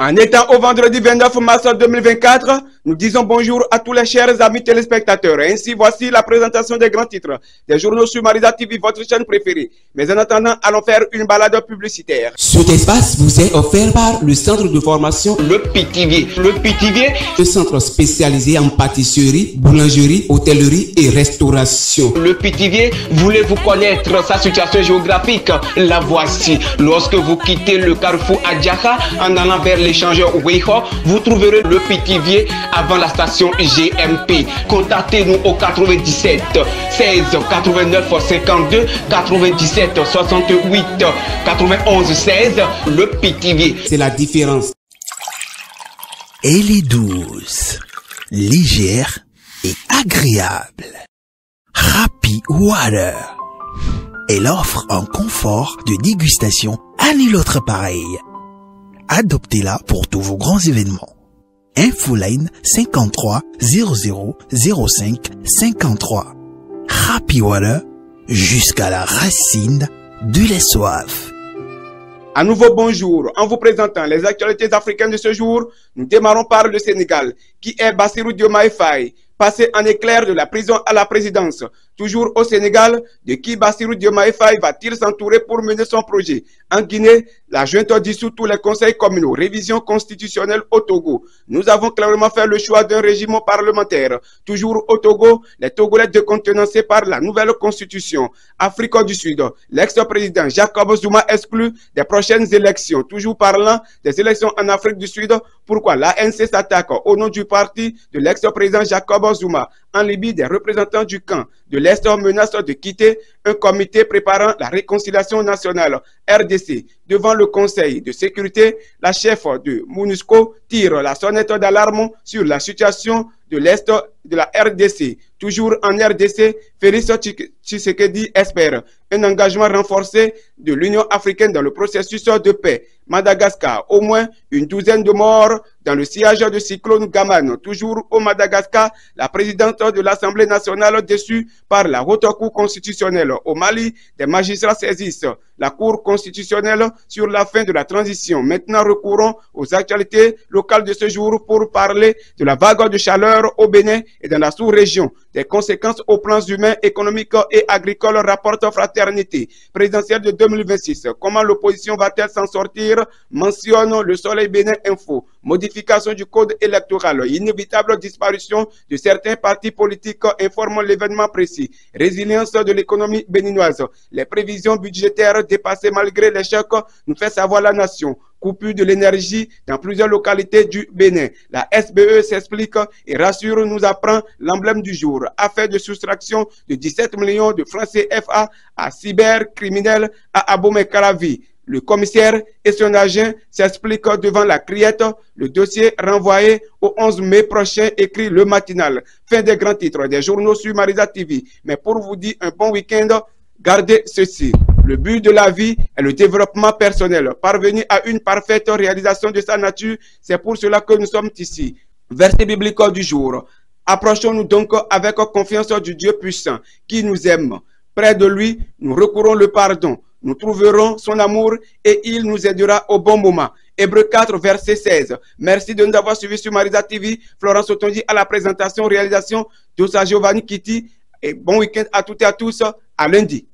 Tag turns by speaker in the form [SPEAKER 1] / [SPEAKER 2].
[SPEAKER 1] En étant au vendredi 29 mars 2024, nous disons bonjour à tous les chers amis téléspectateurs. Ainsi, voici la présentation des grands titres des journaux sur Marisa TV, votre chaîne préférée. Mais en attendant, allons faire une balade publicitaire.
[SPEAKER 2] Cet espace vous est offert par le centre de formation
[SPEAKER 3] Le Pithiviers. Le Pithiviers,
[SPEAKER 2] le centre spécialisé en pâtisserie, boulangerie, hôtellerie et restauration.
[SPEAKER 3] Le Pithiviers, voulez-vous connaître sa situation géographique? La voici. Lorsque vous quittez le carrefour Adjaka en allant vers l'échangeur Weiho, vous trouverez le Pithiviers avant la station GMP. Contactez-nous au 97 16 89 52 97 68 91 16. Le Pithiviers.
[SPEAKER 2] C'est la différence.
[SPEAKER 4] Elle est douce, légère et agréable. Happy Water. Elle offre un confort de dégustation à nul autre pareil. Adoptez-la pour tous vos grands événements. Infoline 53 00 05 53. Happy Water jusqu'à la racine de la soif.
[SPEAKER 1] À nouveau bonjour, en vous présentant les actualités africaines de ce jour, nous démarrons par le Sénégal, qui est Bassirou Diomaye Faye, passé en éclair de la prison à la présidence. Toujours au Sénégal, de qui Bassirou Diomaye Faye va-t-il s'entourer pour mener son projet? En Guinée, la junte dissout tous les conseils communaux. Révision constitutionnelle au Togo. Nous avons clairement fait le choix d'un régime parlementaire. Toujours au Togo, les Togolais décontenancés par la nouvelle constitution. Afrique du Sud, l'ex-président Jacob Zuma exclut des prochaines élections. Toujours parlant des élections en Afrique du Sud, pourquoi l'ANC s'attaque au nom du parti de l'ex-président Jacob Zuma? En Libye, des représentants du camp de l'Est menacent de quitter un comité préparant la réconciliation nationale RDC. Devant le Conseil de sécurité, la chef de MONUSCO tire la sonnette d'alarme sur la situation de l'Est de la RDC. Toujours en RDC, Félix Tshisekedi espère un engagement renforcé de l'Union africaine dans le processus de paix. Madagascar, au moins une douzaine de morts dans le sillage de cyclone Gaman. Toujours au Madagascar, la présidente de l'Assemblée nationale déçue par la Haute Cour constitutionnelle. Au Mali, des magistrats saisissent la Cour constitutionnelle sur la fin de la transition. Maintenant, recourons aux actualités locales de ce jour pour parler de la vague de chaleur au Bénin et dans la sous-région. Des conséquences aux plans humains, économiques et agricoles, rapporte Fraternité présidentielle de 2026. Comment l'opposition va-t-elle s'en sortir? Mentionne le Soleil Bénin Info. Modification du code électoral, inévitable disparition de certains partis politiques, informant l'événement précis. Résilience de l'économie béninoise. Les prévisions budgétaires dépassées malgré l'échec, nous fait savoir la nation. Coupure de l'énergie dans plusieurs localités du Bénin. La SBE s'explique et rassure, nous apprend l'emblème du jour. Affaire de soustraction de 17 millions de francs CFA à cybercriminel à Abomey-Calavi. Le commissaire et son agent s'expliquent devant la criette. Le dossier renvoyé au 11 mai prochain, écrit le matinal. Fin des grands titres des journaux sur Marisa TV. Mais pour vous dire un bon week-end, gardez ceci. Le but de la vie est le développement personnel. Parvenir à une parfaite réalisation de sa nature, c'est pour cela que nous sommes ici. Verset biblique du jour. Approchons-nous donc avec confiance du Dieu puissant qui nous aime. Près de lui, nous recourons le pardon. Nous trouverons son amour et il nous aidera au bon moment. Hébreux 4, verset 16. Merci de nous avoir suivis sur Marisa TV. Florence Otondi à la présentation, réalisation, Dosa Giovanni Kitty. Et bon week-end à toutes et à tous. À lundi.